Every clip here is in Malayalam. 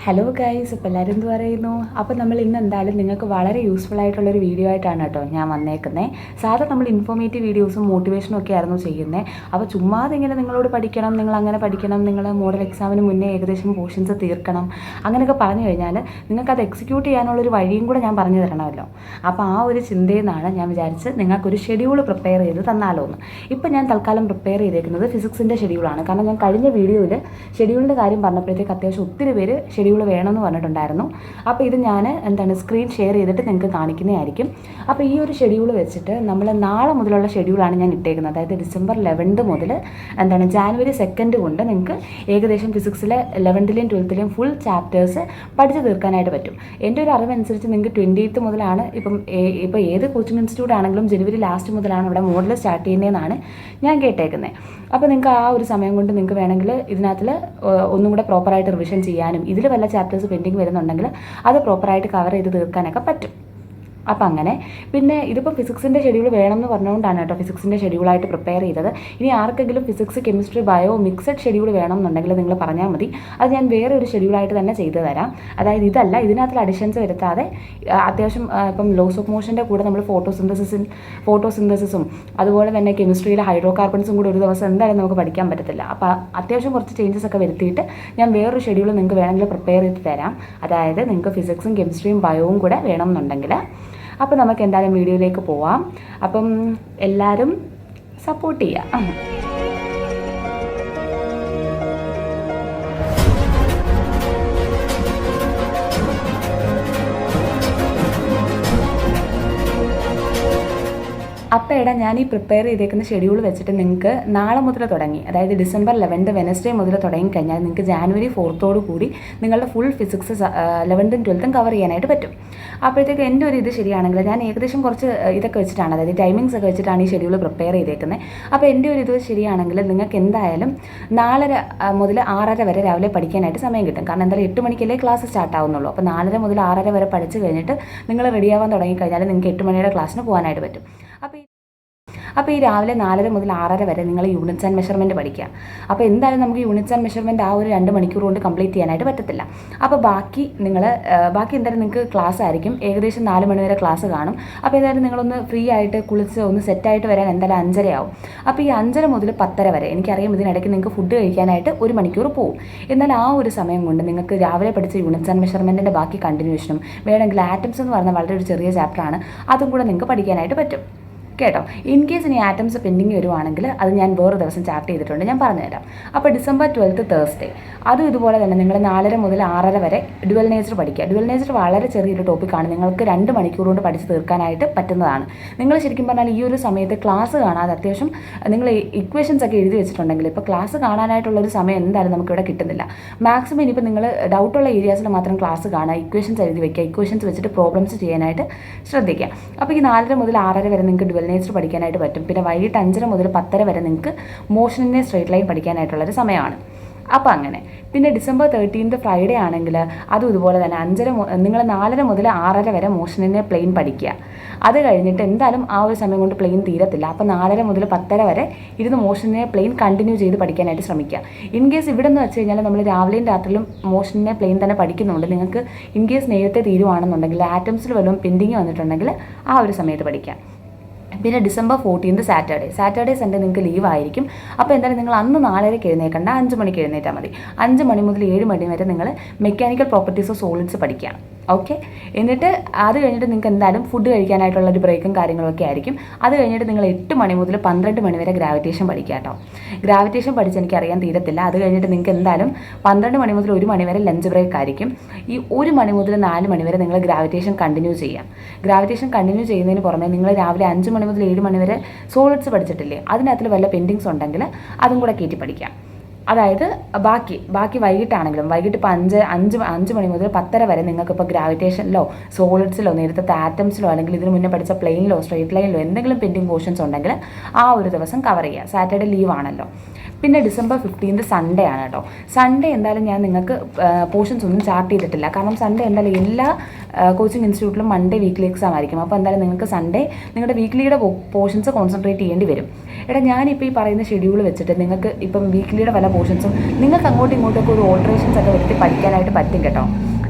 ഹലോ ഗൈസ്, ഇപ്പോൾ എല്ലാവരും എന്ത് പറയുന്നു? അപ്പോൾ നമ്മൾ ഇന്ന് എന്തായാലും നിങ്ങൾക്ക് വളരെ യൂസ്ഫുൾ ആയിട്ടുള്ളൊരു വീഡിയോ ആയിട്ടാണ് കേട്ടോ ഞാൻ വന്നേക്കുന്നത്. സാധാരണ നമ്മൾ ഇൻഫോർമേറ്റീവ് വീഡിയോസും മോട്ടിവേഷനും ഒക്കെ ആയിരുന്നു ചെയ്യുന്നത്. അപ്പോൾ ചുമ്മാതെ ഇങ്ങനെ നിങ്ങളോട് പഠിക്കണം, നിങ്ങൾ അങ്ങനെ പഠിക്കണം, നിങ്ങൾ മോഡൽ എക്സാമിന് മുന്നേ ഏകദേശം പോർഷൻസ് തീർക്കണം, അങ്ങനെയൊക്കെ പറഞ്ഞു കഴിഞ്ഞാൽ നിങ്ങൾക്കത് എക്സിക്യൂട്ട് ചെയ്യാനുള്ളൊരു വഴിയും കൂടെ ഞാൻ പറഞ്ഞു തരണമല്ലോ. അപ്പോൾ ആ ഒരു ചിന്തയിൽ നിന്നാണ് ഞാൻ വിചാരിച്ച് നിങ്ങൾക്കൊരു ഷെഡ്യൂൾ പ്രിപ്പയർ ചെയ്ത് തന്നാലോ എന്ന്. ഇപ്പോൾ ഞാൻ തൽക്കാലം പ്രിപ്പയർ ചെയ്തേക്കുന്നത് ഫിസിക്സിൻ്റെ ഷെഡ്യൂളാണ്. കാരണം ഞാൻ കഴിഞ്ഞ വീഡിയോയിൽ ഷെഡ്യൂളിൻ്റെ കാര്യം പറഞ്ഞപ്പോഴത്തേക്ക് അത്യാവശ്യം ഒത്തിരി പേര് ഷെഡ്യൂൾ വേണമെന്ന് പറഞ്ഞിട്ടുണ്ടായിരുന്നു. അപ്പോൾ ഇത് ഞാൻ സ്ക്രീൻ ഷെയർ ചെയ്തിട്ട് നിങ്ങൾക്ക് കാണിക്കുന്നതായിരിക്കും. അപ്പോൾ ഈ ഒരു ഷെഡ്യൂൾ വെച്ചിട്ട് നമ്മൾ നാളെ മുതലുള്ള ഷെഡ്യൂളാണ് ഞാൻ ഇട്ടേക്കുന്നത്. അതായത് ഡിസംബർ 11 മുതൽ ജാനുവരി 2 കൊണ്ട് നിങ്ങൾക്ക് ഏകദേശം ഫിസിക്സിലെ 11ലെയും 12ലെയും ഫുൾ ചാപ്റ്റേഴ്സ് പഠിച്ച് തീർക്കാനായിട്ട് പറ്റും. എൻ്റെ ഒരു അറിവനുസരിച്ച് നിങ്ങൾക്ക് 20th മുതലാണ് ഇപ്പോൾ ഏത് കോച്ചിങ് ഇൻസ്റ്റിറ്റ്യൂട്ട് ആണെങ്കിലും ജനുവരി ലാസ്റ്റ് മുതലാണ് ഇവിടെ മോഡൽ സ്റ്റാർട്ട് ചെയ്യുന്നതെന്നാണ് ഞാൻ കേട്ടേക്കുന്നത്. അപ്പോൾ നിങ്ങൾക്ക് ആ ഒരു സമയം കൊണ്ട് നിങ്ങൾക്ക് വേണമെങ്കിൽ ഇതിനകത്തിൽ ഒന്നും കൂടെ പ്രോപ്പറായിട്ട് റിവിഷൻ ചെയ്യാനും ഇതിൽ വല്ല ചാപ്റ്റേഴ്സ് പെൻഡിങ് വരുന്നുണ്ടെങ്കിൽ അത് പ്രോപ്പറായിട്ട് കവർ ചെയ്ത് തീർക്കാനൊക്കെ പറ്റും. അപ്പോൾ അങ്ങനെ പിന്നെ ഇതിപ്പോൾ ഫിസിക്സിൻ്റെ ഷെഡ്യൂൾ വേണമെന്ന് പറഞ്ഞുകൊണ്ടാണ് കേട്ടോ ഫിസിക്സിൻ്റെ ഷെഡ്യൂളായിട്ട് പ്രിപ്പയർ ചെയ്തത്. ഇനി ആർക്കെങ്കിലും physics, chemistry, bio mixed schedule വേണമെന്നുണ്ടെങ്കിൽ നിങ്ങൾ പറഞ്ഞാൽ മതി. അത് ഞാൻ വേറെ ഒരു ഷെഡ്യൂളായിട്ട് തന്നെ ചെയ്തു തരാം. അതായത് ഇതല്ല, ഇതിനകത്തിൽ അഡിഷൻസ് വരുത്താതെ അത്യാവശ്യം ഇപ്പം ലോസ് ഓഫ് മോഷൻ്റെ കൂടെ നമ്മൾ ഫോട്ടോസിന്തസിസും അതുപോലെ തന്നെ കെമിസ്ട്രിയിലെ ഹൈഡ്രോ കാർബൺസും കൂടെ ഒരു ദിവസം എന്തായാലും നമുക്ക് പഠിക്കാൻ പറ്റത്തില്ല. അപ്പോൾ അത്യാവശ്യം കുറച്ച് ചേഞ്ചസ് ഒക്കെ വരുത്തിയിട്ട് ഞാൻ വേറൊരു ഷെഡ്യൂൾ നിങ്ങൾക്ക് വേണമെങ്കിൽ പ്രിപ്പയർ ചെയ്ത് തരാം. അതായത് നിങ്ങൾക്ക് ഫിസിക്സും കെമിസ്ട്രിയും ബയോവും കൂടെ വേണമെന്നുണ്ടെങ്കിൽ. അപ്പോൾ നമുക്ക് എന്തായാലും വീഡിയോയിലേക്ക് പോവാം. അപ്പം എല്ലാവരും സപ്പോർട്ട് ചെയ്യാം. അപ്പോൾ ഞാൻ ഈ പ്രിപ്പയർ ചെയ്തേക്കുന്ന ഷെഡ്യൂൾ വെച്ചിട്ട് നിങ്ങൾക്ക് നാളെ മുതൽ തുടങ്ങി, അതായത് ഡിസംബർ 11 വെനസ്ഡേ മുതൽ തുടങ്ങിക്കഴിഞ്ഞാൽ നിങ്ങൾക്ക് ജാനുവരി 4 കൂടി നിങ്ങളുടെ full physics 11th 12th cover ചെയ്യാനായിട്ട് പറ്റും. അപ്പോഴത്തേക്ക് എൻ്റെ ഒരു ഇത് ശരിയാണെങ്കിൽ ഞാൻ ഏകദേശം കുറച്ച് ഇതൊക്കെ വെച്ചിട്ടാണ്, അതായത് ടൈമിങ്സ് ഒക്കെ വെച്ചിട്ടാണ് ഈ ഷെഡ്യൂൾ പ്രിപ്പയർ ചെയ്തേക്കുന്നത്. അപ്പോൾ എൻ്റെ ഒരു ഇത് ശരിയാണെങ്കിൽ നിങ്ങൾക്ക് എന്തായാലും 4:30 മുതൽ 6:30 വരെ രാവിലെ പഠിക്കാനായിട്ട് സമയം കിട്ടും. കാരണം എന്തായാലും 8 മണിക്കല്ലേ ക്ലാസ് സ്റ്റാർട്ട് ആവുന്നുള്ളൂ. അപ്പോൾ 4:30 മുതൽ 6:30 വരെ പഠിച്ച് കഴിഞ്ഞിട്ട് നിങ്ങൾ റെഡിയാവാൻ തുടങ്ങിക്കഴിഞ്ഞാൽ നിങ്ങൾക്ക് 8 മണിയുടെ ക്ലാസ്സിന് പോകാനായിട്ട് പറ്റും. അപ്പോൾ ഈ രാവിലെ 4:30 മുതൽ 6:30 വരെ നിങ്ങൾ യൂണിറ്റ്സ് ആൻഡ് മെഷർമെൻറ്റ് പഠിക്കുക. അപ്പോൾ എന്തായാലും നമുക്ക് യൂണിറ്റ്സ് ആൻഡ് മെഷർമെൻറ്റ് ആ ഒരു 2 മണിക്കൂർ കൊണ്ട് കംപ്ലീറ്റ് ചെയ്യാനായിട്ട് പറ്റത്തില്ല. അപ്പോൾ ബാക്കി എന്തായാലും നിങ്ങൾക്ക് ക്ലാസ് ആയിരിക്കും. ഏകദേശം 4 മണി വരെ ക്ലാസ് കാണും. അപ്പോൾ എന്തായാലും നിങ്ങളൊന്ന് ഫ്രീ ആയിട്ട് കുളിച്ച് ഒന്ന് സെറ്റായിട്ട് വരാൻ എന്തായാലും 5:30 ആവും. അപ്പോൾ ഈ 5:30 മുതൽ 10:30 വരെ എനിക്കറിയാം ഇതിനിടയ്ക്ക് നിങ്ങൾക്ക് ഫുഡ് കഴിക്കാനായിട്ട് 1 മണിക്കൂർ പോകും. എന്നാൽ ആ ഒരു സമയം കൊണ്ട് നിങ്ങൾക്ക് രാവിലെ പഠിച്ച യൂണിറ്റ്സ് ആൻഡ് മെഷർമെൻറ്റിൻ്റെ ബാക്കി കണ്ടിന്യൂഷനും വേണമെങ്കിൽ ആറ്റംസ് എന്ന് പറഞ്ഞാൽ വളരെ ഒരു ചെറിയ ചാപ്റ്ററാണ്, അതും കൂടെ നിങ്ങൾക്ക് പഠിക്കാനായിട്ട് പറ്റും കേട്ടോ. ഇൻ കേസ് ഇനി ആറ്റംസ് പെൻഡിങ് വരുവാണെങ്കിൽ അത് ഞാൻ വേറെ ദിവസം ചാർട്ട് ചെയ്തിട്ടുണ്ട്, ഞാൻ പറഞ്ഞുതരാം. അപ്പോൾ ഡിസംബർ 12 തേഴ്സ്ഡേ അതും ഇതുപോലെ തന്നെ നിങ്ങൾ 4:30 മുതൽ 6:30 വരെ ഡ്യുവൽ നേച്ചർ പഠിക്കുക. ഡ്യുവൽ നേച്ചർ വളരെ ചെറിയൊരു ടോപ്പിക്കാണ്, നിങ്ങൾക്ക് 2 മണിക്കൂർ കൊണ്ട് പഠിച്ച് തീർക്കാനായിട്ട് പറ്റുന്നതാണ്. നിങ്ങൾ ശരിക്കും പറഞ്ഞാൽ ഈ ഒരു സമയത്ത് ക്ലാസ് കാണാതെ അത്യാവശ്യം നിങ്ങൾ ഇക്വേഷൻസ് ഒക്കെ എഴുതി വെച്ചിട്ടുണ്ടെങ്കിൽ ഇപ്പോൾ ക്ലാസ് കാണാനായിട്ടുള്ളൊരു സമയം എന്തായാലും നമുക്കിവിടെ കിട്ടുന്നില്ല. മാക്സിമം ഇനിയിപ്പോൾ നിങ്ങൾ ഡൗട്ടുള്ള ഏരിയാസിൽ മാത്രം ക്ലാസ് കാണുക, ഇക്വേഷൻസ് എഴുതി വയ്ക്കുക, ഇക്വേഷൻസ് വെച്ചിട്ട് പ്രോബ്ലംസ് ചെയ്യാനായിട്ട് ശ്രദ്ധിക്കുക. അപ്പോൾ ഈ 4:30 മുതൽ 6:30 വരെ നിങ്ങൾക്ക് ഡ്യുവൽ നേച്ചർ പഠിക്കാനായിട്ട് പറ്റും. പിന്നെ വൈകിട്ട് 5:30 മുതൽ 10:30 വരെ നിങ്ങൾക്ക് മോഷനിനെ സ്ട്രെയിറ്റ് ലൈൻ പഠിക്കാനായിട്ടുള്ളൊരു സമയമാണ്. അപ്പോൾ അങ്ങനെ പിന്നെ ഡിസംബർ 13 ഫ്രൈഡേ ആണെങ്കിൽ അതും ഇതുപോലെ തന്നെ നിങ്ങൾ 4:30 മുതൽ 6:30 വരെ മോഷനിനെ പ്ലെയിൻ പഠിക്കുക. അത് കഴിഞ്ഞിട്ട് എന്തായാലും ആ ഒരു സമയം കൊണ്ട് പ്ലെയിൻ തീരത്തില്ല. അപ്പോൾ 4:30 മുതൽ 10:30 വരെ ഇരുന്ന് മോഷനിനെ പ്ലെയിൻ കണ്ടിന്യൂ ചെയ്ത് പഠിക്കാനായിട്ട് ശ്രമിക്കുക. ഇൻ കേസ് ഇവിടെ നിന്ന് വെച്ച് കഴിഞ്ഞാൽ നമ്മൾ രാവിലെയും രാത്രിയിലും മോഷനിനെ പ്ലെയിൻ തന്നെ പഠിക്കുന്നുണ്ട്. നിങ്ങൾക്ക് ഇൻ കേസ് നേരത്തെ തീരുവാണെന്നുണ്ടെങ്കിൽ ആറ്റംസിൽ വല്ലതും പെൻഡിങ് വന്നിട്ടുണ്ടെങ്കിൽ ആ ഒരു സമയത്ത് പഠിക്കാം. പിന്നെ ഡിസംബർ 14 സാറ്റർഡേ സൺഡേ നിങ്ങൾക്ക് ലീവ് ആയിരിക്കും. അപ്പോൾ എന്തായാലും നിങ്ങൾ അന്ന് 4:30 എഴുന്നേൽക്കണ്ട, 5 മണിക്ക് എഴുന്നേറ്റാൽ മതി. 5 മണി മുതൽ 7 മണി വരെ നിങ്ങൾ മെക്കാനിക്കൽ പ്രോപ്പർട്ടീസ് ഓഫ് സോളിഡ്സ് പഠിക്കാം. ഓക്കെ, എന്നിട്ട് അത് കഴിഞ്ഞിട്ട് നിങ്ങൾക്ക് എന്തായാലും ഫുഡ് കഴിക്കാനായിട്ടുള്ള ഒരു ബ്രേക്കും കാര്യങ്ങളൊക്കെ ആയിരിക്കും. അത് കഴിഞ്ഞിട്ട് നിങ്ങൾ 8 മണി മുതൽ 12 മണി വരെ ഗ്രാവിറ്റേഷൻ പഠിക്കുക കേട്ടോ. ഗ്രാവിറ്റേഷൻ പഠിച്ച് എനിക്കറിയാൻ തീരത്തില്ല. അത് കഴിഞ്ഞിട്ട് നിങ്ങൾക്ക് എന്തായാലും 12 മണി മുതൽ 1 മണി വരെ ലഞ്ച് ബ്രേക്ക് ആയിരിക്കും. ഈ 1 മണി മുതൽ 4 മണി വരെ നിങ്ങൾ ഗ്രാവിറ്റേഷൻ കണ്ടിന്യൂ ചെയ്യാം. ഗ്രാവിറ്റേഷൻ കണ്ടിന്യൂ ചെയ്യുന്നതിന് പുറമെ നിങ്ങൾ രാവിലെ 5 മണി മുതൽ 7 മണി വരെ സോളിഡ്സ് പഠിച്ചിട്ടില്ലേ, അതിനകത്തിൽ വല്ല പെൻഡിങ്സ് ഉണ്ടെങ്കിൽ അതും കൂടെ കയറ്റി പഠിക്കാം. അതായത് ബാക്കി വൈകിട്ടാണെങ്കിലും വൈകിട്ട് ഇപ്പോൾ 5 മണി മുതൽ 10:30 വരെ നിങ്ങൾക്കിപ്പോൾ ഗ്രാവിറ്റേഷനിലോ സോളിഡ്സിലോ നേരത്തെ ആറ്റംസിലോ അല്ലെങ്കിൽ ഇതിന് മുന്നേ പഠിച്ച പ്ലെയിനിലോ സ്ട്രെയിറ്റ് ലൈനിലോ എന്തെങ്കിലും പെൻഡിങ് പോർഷൻസ് ഉണ്ടെങ്കിൽ ആ ഒരു ദിവസം കവർ ചെയ്യുക. സാറ്റർഡേ ലീവ് ആണല്ലോ. പിന്നെ ഡിസംബർ 15 സൺഡേ ആണ് കേട്ടോ. സൺഡേ എന്തായാലും ഞാൻ നിങ്ങൾക്ക് പോർഷൻസ് ഒന്നും ചാർട്ട് ചെയ്തിട്ടില്ല. കാരണം സൺഡേ എന്തായാലും എല്ലാ കോച്ചിങ് ഇൻസ്റ്റിറ്റ്യൂട്ടിലും മൺഡേ വീക്ക്ലി എക്സാം ആയിരിക്കും. അപ്പോൾ എന്തായാലും നിങ്ങൾക്ക് സൺഡേ നിങ്ങളുടെ വീക്ക്ലിയുടെ പോർഷൻസ് കോൺസെൻട്രേറ്റ് ചെയ്യേണ്ടി വരും. എടാ ഞാനിപ്പോൾ ഈ പറയുന്ന ഷെഡ്യൂൾ വെച്ചിട്ട് നിങ്ങൾക്ക് ഇപ്പം വീക്ക്ലിയുടെ പല പോർഷൻസും നിങ്ങൾക്ക് അങ്ങോട്ടും ഇങ്ങോട്ടൊക്കെ ഒരു ഓൾട്ടറേഷൻസ് ഒക്കെ വരുത്തി പഠിക്കാനായിട്ട് പറ്റും കേട്ടോ.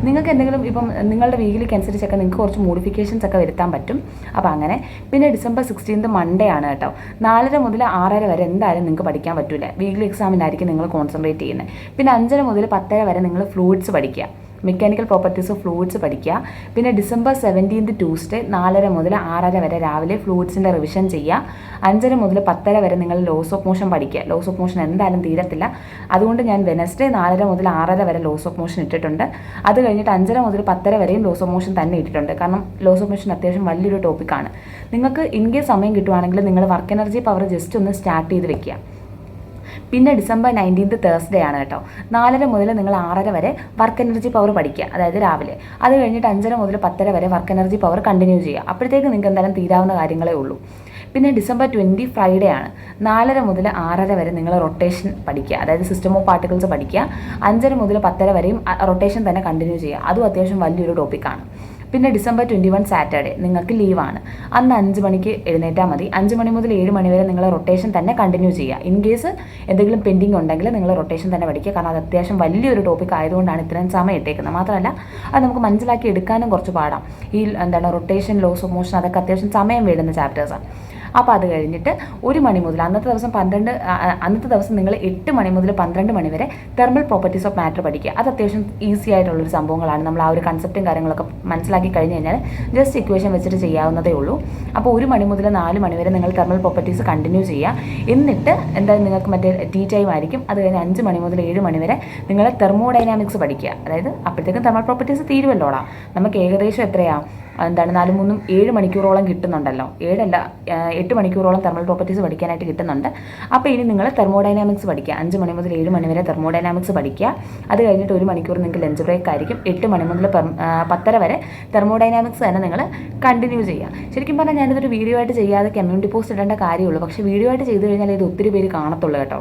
നിങ്ങൾക്ക് എന്തെങ്കിലും ഇപ്പം നിങ്ങളുടെ വീക്കിലേക്ക് അനുസരിച്ചൊക്കെ നിങ്ങൾക്ക് കുറച്ച് മോഡിഫിക്കേഷൻസ് ഒക്കെ വരുത്താൻ പറ്റും. അപ്പോൾ അങ്ങനെ. പിന്നെ December 16 മൺഡേ ആണ് കേട്ടോ. 4:30 മുതൽ 6:30 വരെ എന്തായാലും നിങ്ങൾക്ക് പഠിക്കാൻ പറ്റില്ല. വീക്ക്ലി എക്സാമിനായിരിക്കും നിങ്ങൾ കോൺസെൻട്രേറ്റ് ചെയ്യുന്നത്. പിന്നെ 5:30 മുതൽ 10:30 വരെ നിങ്ങൾ ഫ്ലൂയിഡ്സ് പഠിക്കുക, മെക്കാനിക്കൽ പ്രോപ്പർട്ടീസ് ഓഫ് ഫ്ലൂയിഡ്സ് പഠിക്കുക. പിന്നെ December 17 ട്യൂസ്ഡേ 4:30 മുതൽ 6:30 വരെ രാവിലെ ഫ്ലൂയിഡ്സിൻ്റെ റിവിഷൻ ചെയ്യുക. 5:30 മുതൽ 10:30 വരെ നിങ്ങൾ ലോസ് ഓഫ് മോഷൻ പഠിക്കുക. ലോസ് ഓഫ് മോഷൻ എന്തായാലും തീരത്തില്ല, അതുകൊണ്ട് ഞാൻ വെനസ്ഡേ 4:30 മുതൽ 6:30 വരെ ലോസ് ഓഫ് മോഷൻ ഇട്ടിട്ടുണ്ട്. അത് കഴിഞ്ഞിട്ട് 5:30 മുതൽ 10:30 വരെയും ലോസ് ഓഫ് മോഷൻ തന്നെ ഇട്ടിട്ടുണ്ട്. കാരണം ലോസ് ഓഫ് മോഷൻ അത്യാവശ്യം വലിയൊരു ടോപ്പിക്കാണ്. നിങ്ങൾക്ക് ഇൻ കേസ് സമയം കിട്ടുവാണെങ്കിൽ നിങ്ങൾ വർക്ക് എനർജി പവർ ജസ്റ്റ് ഒന്ന് സ്റ്റാർട്ട് ചെയ്ത് വെക്കുക. പിന്നെ December 19 തേഴ്സ്ഡേ ആണ് കേട്ടോ. 4:30 മുതൽ നിങ്ങൾ 6:30 വരെ വർക്ക് എനർജി പവർ പഠിക്കുക, അതായത് രാവിലെ. അത് കഴിഞ്ഞിട്ട് 5:30 മുതൽ 10:30 വരെ വർക്ക് എനർജി പവർ കണ്ടിന്യൂ ചെയ്യുക. അപ്പോഴത്തേക്ക് നിങ്ങൾക്ക് എന്തായാലും തീരാവുന്ന കാര്യങ്ങളേ ഉള്ളൂ. പിന്നെ December 20 ഫ്രൈഡേ ആണ്. 4:30 മുതൽ 6:30 വരെ നിങ്ങൾ റൊട്ടേഷൻ പഠിക്കുക, അതായത് സിസ്റ്റം ഓഫ് പാർട്ടിക്കിൾസ് പഠിക്കുക. 5:30 മുതൽ 10:30 വരെയും റൊട്ടേഷൻ തന്നെ കണ്ടിന്യൂ ചെയ്യുക. അതും അത്യാവശ്യം വലിയൊരു ടോപ്പിക്കാണ്. പിന്നെ December 21 സാറ്റർഡേ നിങ്ങൾക്ക് ലീവാണ്. അന്ന് 5 മണിക്ക് എഴുന്നേറ്റാൽ മതി. 5 മണി മുതൽ 7 മണി വരെ നിങ്ങൾ റൊട്ടേഷൻ തന്നെ കണ്ടിന്യൂ ചെയ്യുക. ഇൻ കേസ് എന്തെങ്കിലും പെൻഡിങ് ഉണ്ടെങ്കിൽ നിങ്ങൾ റൊട്ടേഷൻ തന്നെ പഠിക്കുക. കാരണം അത് അത്യാവശ്യം വലിയൊരു ടോപ്പിക് ആയതുകൊണ്ടാണ് ഇത്രയും സമയം ഇട്ടേക്കുന്നത്. മാത്രമല്ല അത് നമുക്ക് മനസ്സിലാക്കി എടുക്കാനും കുറച്ച് പാടാം. ഈ റൊട്ടേഷൻ, ലോസ് ഓഫ് മോഷൻ അതൊക്കെ അത്യാവശ്യം സമയം വേണ്ടുന്ന ചാപ്റ്റേഴ്സാണ്. അപ്പോൾ അത് കഴിഞ്ഞിട്ട് 1 മണി മുതൽ അന്നത്തെ ദിവസം നിങ്ങൾ 8 മണി മുതൽ 12 മണി വരെ തെർമൽ പ്രോപ്പർട്ടീസ് ഓഫ് മാറ്റർ പഠിക്കുക. അത് അത്യാവശ്യം ഈസി ആയിട്ടുള്ളൊരു സംഭവങ്ങളാണ്. നമ്മൾ ആ ഒരു കൺസെപ്റ്റും കാര്യങ്ങളൊക്കെ മനസ്സിലാക്കി കഴിഞ്ഞ് കഴിഞ്ഞാൽ ജസ്റ്റ് ഇക്വേഷൻ വെച്ചിട്ട് ചെയ്യാവുന്നതേ ഉള്ളൂ. അപ്പോൾ 1 മണി മുതൽ 4 മണി വരെ നിങ്ങൾ തെർമൽ പ്രോപ്പർട്ടീസ് കണ്ടിന്യൂ ചെയ്യുക. എന്നിട്ട് എന്തായാലും നിങ്ങൾക്ക് മറ്റേ ടീ ടൈം ആയിരിക്കും. അത് കഴിഞ്ഞ് 5 മണി മുതൽ 7 മണി വരെ നിങ്ങൾ തെർമോഡൈനാമിക്സ് പഠിക്കുക. അതായത് അപ്പോഴത്തേക്കും തെർമൽ പ്രോപ്പർട്ടീസ് തീരുമല്ലോടാ. നമുക്ക് ഏകദേശം എത്രയാണ് 4 3 7 മണിക്കൂറോളം കിട്ടുന്നുണ്ടല്ലോ. 8 മണിക്കൂറോളം തെർമൽ പ്രോപ്പർട്ടീസ് പഠിക്കാനായിട്ട് കിട്ടുന്നുണ്ട്. അപ്പോൾ ഇനി നിങ്ങൾ തെർമോഡൈനാമിക്സ് പഠിക്കുക. 5 മണി മുതൽ 7 മണി വരെ തെർമോഡൈനാമിക്സ് പഠിക്കുക. അത് കഴിഞ്ഞിട്ട് 1 മണിക്കൂർ നിങ്ങൾക്ക് ലഞ്ച് ബ്രേക്ക് ആയിരിക്കും. 8 മണി മുതൽ 10:30 വരെ തെർമോഡൈനാമിക്സ് തന്നെ നിങ്ങൾ കണ്ടിന്യൂ ചെയ്യുക. ശരിക്കും പറഞ്ഞാൽ ഞാനിതൊരു വീഡിയോ ആയിട്ട് ചെയ്യാതെ കമ്മ്യൂണിറ്റി പോസ്റ്റ് ഇടേണ്ട കാര്യമുള്ളൂ. പക്ഷേ വീഡിയോ ആയിട്ട് ചെയ്ത് കഴിഞ്ഞാൽ ഇത് ഒത്തിരി പേര് കാണത്തുള്ളൂ കേട്ടോ.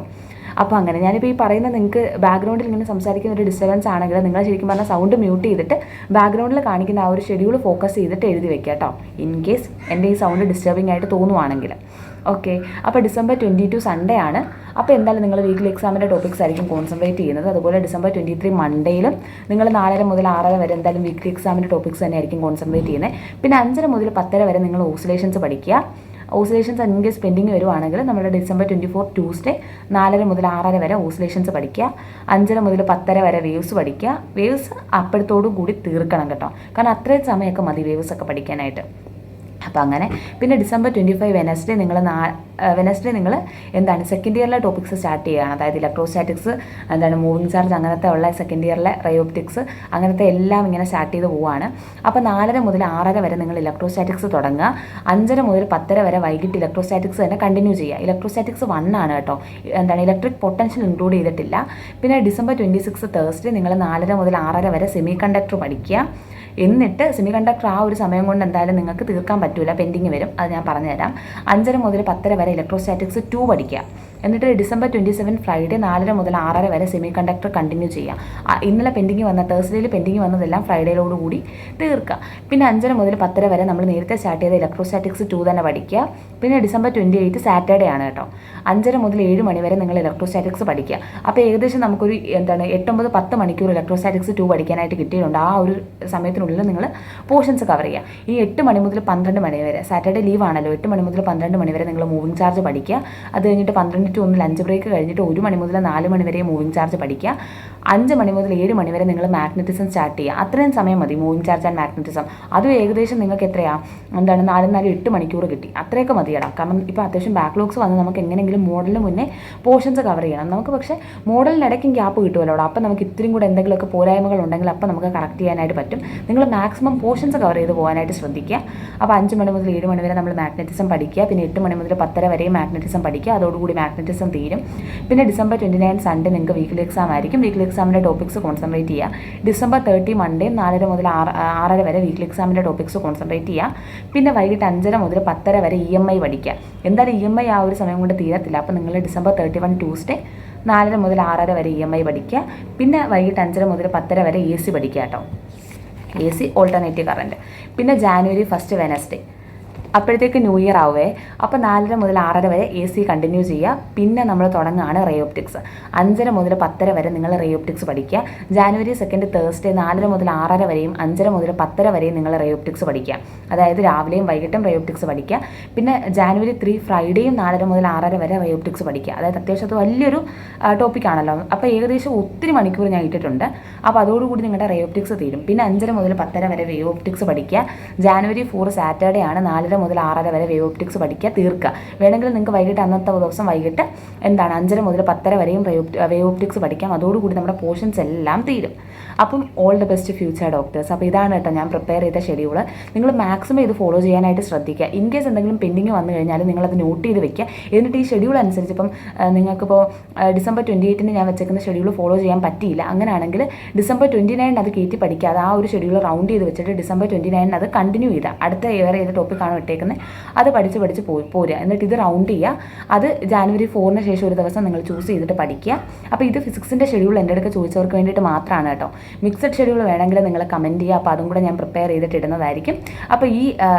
അപ്പോൾ അങ്ങനെ ഞാനിപ്പോൾ ഈ പറയുന്നത് നിങ്ങൾക്ക് ബാക്ക്ഗ്രൗണ്ടിൽ ഇങ്ങനെ സംസാരിക്കുന്ന ഒരു ഡിസ്റ്റർബൻസ് ആണെങ്കിൽ നിങ്ങൾ ശരിക്കും പറഞ്ഞാൽ സൗണ്ട് മ്യൂട്ട് ചെയ്തിട്ട് ബാക്ക്ഗ്രൗണ്ടിൽ കാണിക്കുന്ന ആ ഒരു ഷെഡ്യൂൾ ഫോക്കസ് ചെയ്തിട്ട് എഴുതി വെക്കുക കേട്ടോ. ഇൻ കേസ് എൻ്റെ ഈ സൗണ്ട് ഡിസ്റ്റർബിംഗ് ആയിട്ട് തോന്നുവാണെങ്കിൽ. ഓക്കെ. അപ്പോൾ December 22 സൺഡേ ആണ്. അപ്പോൾ എന്തായാലും നിങ്ങൾ വീക്കിലി എക്സാമിൻ്റെ ടോപ്പിക്സ് ആയിരിക്കും കോൺസെൻട്രേറ്റ് ചെയ്യുന്നത്. അതുപോലെ December 23 മൺഡേയിലും നിങ്ങൾ 4:30 മുതൽ 6:30 വരെ എന്തായാലും വീക്കിലി എക്സാമിൻ്റെ ടോപ്പിക്സ് തന്നെ ആയിരിക്കും കോൺസെൻട്രേറ്റ് ചെയ്യുന്നത്. പിന്നെ 5:30 മുതൽ 10:30 വരെ നിങ്ങൾ ഓസിലേഷൻസ് പഠിക്കുക. ഓസിലേഷൻസ് ഇൻ കേസ് പെൻഡിങ് വരുവാണെങ്കിൽ നമ്മുടെ December 24 ട്യൂസ്ഡേ 4:30 മുതൽ 6:30 വരെ ഓസിലേഷൻസ് പഠിക്കുക. 5:30 മുതൽ 10:30 വരെ വേവ്സ് പഠിക്കുക. വേവ്സ് അപ്പോഴത്തോടു കൂടി തീർക്കണം കേട്ടോ. കാരണം അത്രയും സമയമൊക്കെ മതി വേവ്സ് ഒക്കെ പഠിക്കാനായിട്ട്. അപ്പോൾ അങ്ങനെ. പിന്നെ December 25 വെനസ്ഡേ നിങ്ങൾ എന്താണ് സെക്കൻഡ് ഇയറിലെ ടോപ്പിക്സ് സ്റ്റാർട്ട് ചെയ്യുകയാണ്. അതായത് ഇലക്ട്രോസ്റ്റാറ്റിക്സ്, മൂവിങ് ചാർജ്, അങ്ങനത്തെ ഉള്ള സെക്കൻഡ് ഇയറിലെ റയോപ്റ്റിക്സ്, അങ്ങനത്തെ എല്ലാം ഇങ്ങനെ സ്റ്റാർട്ട് ചെയ്ത് പോവുകയാണ്. അപ്പോൾ 4:30 മുതൽ 6:30 വരെ നിങ്ങൾ ഇലക്ട്രോസ്റ്റാറ്റിക്സ് തുടങ്ങുക. 5:30 മുതൽ 10:30 വരെ വൈകിട്ട് ഇലക്ട്രോസ്റ്റാറ്റിക്സ് തന്നെ കണ്ടിന്യൂ ചെയ്യുക. ഇലക്ട്രോസ്റ്റാറ്റിക്സ് 1 ആണ് കേട്ടോ. ഇലക്ട്രിക് പൊട്ടൻഷ്യൽ ഇൻക്ലൂഡ് ചെയ്തിട്ടില്ല. പിന്നെ December 26 തേഴ്സ്ഡേ നിങ്ങൾ 4:30 മുതൽ 6:30 വരെ സെമി കണ്ടക്ടർ പഠിക്കുക. എന്നിട്ട് സെമി കണ്ടക്ടർ ആ ഒരു സമയം കൊണ്ട് എന്തായാലും നിങ്ങൾക്ക് തീർക്കാൻ പറ്റില്ല, പെൻഡിങ് വരും. അത് ഞാൻ പറഞ്ഞുതരാം. 5:30 മുതൽ 10:30 വരെ ഇലക്ട്രോസ്റ്റാറ്റിക്സ് 2 പഠിക്കുക. എന്നിട്ട് December 27 ഫ്രൈഡേ 4:30 മുതൽ 6:30 വരെ സെമി കണ്ടക്ടർ കണ്ടിന്യൂ ചെയ്യുക. ഇന്നലെ പെൻഡിങ് വന്ന തേഴ്സ്ഡേയിൽ പെൻഡിങ് വന്നതെല്ലാം ഫ്രൈഡേയിലോട് കൂടി തീർക്കുക. പിന്നെ 5:30 മുതൽ 10:30 വരെ നമ്മൾ നേരത്തെ സ്റ്റാർട്ട് ചെയ്ത ഇലക്ട്രോസ്റ്റാറ്റിക്സ് 2 തന്നെ പഠിക്കുക. പിന്നെ December 28 സാറ്റർഡേ ആണ് കേട്ടോ. 5:30 മുതൽ 7 മണി വരെ നിങ്ങൾ ഇലക്ട്രോസ്റ്റാറ്റിക്സ് പഠിക്കുക. അപ്പോൾ ഏകദേശം നമുക്കൊരു 8-9-10 മണിക്കൂർ ഇലക്ട്രോസ്റ്റാറ്റിക്സ് 2 പഠിക്കാനായിട്ട് കിട്ടിയിട്ടുണ്ട്. ആ ഒരു സമയത്തിനുള്ളിൽ നിങ്ങൾ പോർഷൻസ് കവർ ചെയ്യുക. ഈ 8 മണി മുതൽ 12 മണി വരെ, സാറ്റർഡേ ലീവ് ആണല്ലോ, 8 മണി മുതൽ 12 മണി വരെ നിങ്ങൾ മൂവിങ് ചാർജ് പഠിക്കുക. അത് കഴിഞ്ഞിട്ട് 12 to 1 ലഞ്ച് ബ്രേക്ക് കഴിഞ്ഞിട്ട് 1 മണി മുതൽ 4 മണി വരെ മൂവിങ് ചാർജ് പഠിക്കുക. 5 മണി മുതൽ 7 മണി വരെ നിങ്ങൾ മാഗ്നറ്റിസം സ്റ്റാർട്ട് ചെയ്യുക. അത്രയും സമയം മതി മൂവിങ് ചാർജ് ആൻഡ് മാഗ്നറ്റിസം. അതും ഏകദേശം നിങ്ങൾക്ക് എത്രയാണ് 4-8 മണിക്കൂർ കിട്ടി. അത്രയൊക്കെ മതിയടാ. കാരണം ഇപ്പോൾ അത്യാവശ്യം ബാക്ക്ലോഗ്സ് വന്ന് നമുക്ക് എങ്ങനെയെങ്കിലും മോഡലിന് മുന്നേ പോർഷൻസ് കവർ ചെയ്യണം. നമുക്ക് പക്ഷേ മോഡലിനിടയ്ക്കും ഗ്യാപ്പ് കിട്ടുമല്ലോ. അപ്പോൾ നമുക്ക് ഇത്രയും കൂടെ എന്തെങ്കിലുമൊക്കെ പോരായ്മകൾ ഉണ്ടെങ്കിൽ അപ്പോൾ നമുക്ക് കറക്റ്റ് ചെയ്യാനായിട്ട് പറ്റും. നിങ്ങൾ മാക്സിമം പോർഷൻസ് കവർ ചെയ്ത് പോകാനായിട്ട് ശ്രദ്ധിക്കുക. അപ്പോൾ 5 മണി മുതൽ 7 മണി വരെ നമ്മൾ മാഗ്നറ്റിസം പഠിക്കുക. പിന്നെ 8 മണി മുതൽ 10:30 വരെയും മാഗ്നറ്റിസം പഠിക്കുക. അതോടുകൂടി മാഗ്നറ്റിസം തീരും. പിന്നെ December 29 സൺഡേ നിങ്ങൾക്ക് വീക്കിലി എക്സാം ആയിരിക്കും. വീക്കിലി എക്സാമിൻ്റെ ടോപ്പിക്സ് കോൺസെൻട്രേറ്റ് ചെയ്യുക. December 30 മൺഡേ 4:30 മുതൽ 6:30 വരെ വീക്കിലി എക്സാമിൻ്റെ ടോപ്പിക്സ് കോൺസെൻട്രേറ്റ് ചെയ്യുക. പിന്നെ വൈകിട്ട് 5:30 മുതൽ 10:30 വരെ EMI പഠിക്കുക. എന്തായാലും EMI ആ ഒരു സമയം കൊണ്ട് തീരത്തില്ല. അപ്പോൾ നിങ്ങൾ December 31 ട്യൂസ്ഡേ 4:30 മുതൽ 6:30 വരെ EMI പഠിക്കുക. പിന്നെ വൈകിട്ട് 5:30 മുതൽ 10:30 വരെ AC പഠിക്കുക കേട്ടോ. AC alternative current. പിന്നെ January 1 വെനസ്ഡേ അപ്പോഴത്തേക്ക് ന്യൂ ഇയർ ആവുമേ. അപ്പോൾ 4:30 മുതൽ 6:30 വരെ AC കണ്ടിന്യൂ ചെയ്യുക. പിന്നെ നമ്മൾ തുടങ്ങുകയാണ് റയോപ്റ്റിക്സ്. 5:30 മുതൽ 10:30 വരെ നിങ്ങൾ റയോപ്റ്റിക്സ് പഠിക്കുക. ജാനുവരി 2 തേഴ്സ്ഡേ 4:30 മുതൽ 6:30 വരെയും 5:30 മുതൽ 10:30 വരെയും നിങ്ങൾ റയോപ്റ്റിക്സ് പഠിക്കുക. അതായത് രാവിലെയും വൈകിട്ടും റയോപ്റ്റിക്സ് പഠിക്കുക. പിന്നെ ജാനുവരി 3 ഫ്രൈഡേയും 4:30 മുതൽ 6:30 വരെ റയോപ്റ്റിക്സ് പഠിക്കുക. അതായത് അത്യാവശ്യം അത് വലിയൊരു ടോപ്പിക്കാണല്ലോ. അപ്പോൾ ഏകദേശം ഒത്തിരി മണിക്കൂർ ഞാൻ ഇട്ടിട്ടുണ്ട്. അപ്പോൾ അതോടുകൂടി നിങ്ങളുടെ റയോപ്റ്റിക്സ് തീരും. പിന്നെ 5:30 മുതൽ 10:30 വരെ റയോപ്റ്റിക്സ് പഠിക്കുക. ജാനുവരി 4 സാറ്റർഡേ ആണ്. 4:30 മുതൽ 6:30 വരെ റയോപ്റ്റിക്സ് പഠിക്കുക, തീർക്കുക. വേണമെങ്കിൽ നിങ്ങൾക്ക് വൈകിട്ട് അന്നത്തെ ദിവസം വൈകിട്ട് 5:30 മുതൽ 10:30 വരെയും റയോപ്റ്റിക്സ് പഠിക്കാം. അതോടുകൂടി നമ്മുടെ പോർഷൻസ് എല്ലാം തീരും. അപ്പം all the best future doctors. അപ്പോൾ ഇതാണ് കേട്ടോ ഞാൻ പ്രിപ്പയർ ചെയ്ത ഷെഡ്യൂൾ. നിങ്ങൾ മാക്സിമം ഇത് ഫോളോ ചെയ്യാനായിട്ട് ശ്രദ്ധിക്കുക. ഇൻ കേസ് എന്തെങ്കിലും പെൻഡിങ് വന്നു കഴിഞ്ഞാൽ നിങ്ങളത് നോട്ട് ചെയ്ത് വെക്കുക. എന്നിട്ട് ഈ ഷെഡ്യൂൾ അനുസരിച്ച് ഇപ്പം നിങ്ങൾക്കിപ്പോൾ December 28 ഞാൻ വെച്ചേക്കുന്ന ഷെഡ്യൂൾ ഫോളോ ചെയ്യാൻ പറ്റിയില്ല, അങ്ങനെയാണെങ്കിൽ December 29 അത് കയറ്റി പഠിക്കാതെ ആ ഒരു ഷെഡ്യൂൾ റൗണ്ട് ചെയ്ത് വെച്ചിട്ട് December 29 അത് കണ്ടിന്യൂ ചെയ്താൽ അടുത്ത വേറെ ഏത് ടോപ്പിക്കാണോ ഇട്ടേക്കുന്നത് അത് പഠിച്ച് പോരുക. എന്നിട്ട് ഇത് റൗണ്ട് ചെയ്യുക. അത് ജാനുവരി 4 ശേഷം ഒരു ദിവസം നിങ്ങൾ ചൂസ് ചെയ്തിട്ട് പഠിക്കുക. അപ്പോൾ ഇത് ഫിസിക്സിൻ്റെ ഷെഡ്യൂൾ എൻ്റെ അടുത്ത് ചോദിച്ചവർക്ക് വേണ്ടിയിട്ട് മാത്രമാണ് കേട്ടോ. മിക്സഡ് ഷെഡ്യൂൾ വേണമെങ്കിൽ നിങ്ങൾ കമൻറ്റ് ചെയ്യുക. അപ്പോൾ അതും കൂടെ ഞാൻ പ്രിപ്പയർ ചെയ്തിട്ട് ഇടുന്നതായിരിക്കും. അപ്പോൾ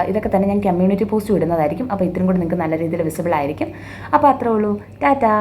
ഇതൊക്കെ തന്നെ ഞാൻ കമ്മ്യൂണിറ്റി പോസ്റ്റ് ഇടുന്നതായിരിക്കും. അപ്പോൾ ഇത്രയും കൂടി നിങ്ങൾക്ക് നല്ല രീതിയിൽ വിസിബിൾ ആയിരിക്കും. അപ്പോൾ അത്രേ ഉള്ളൂ. ടാറ്റാ.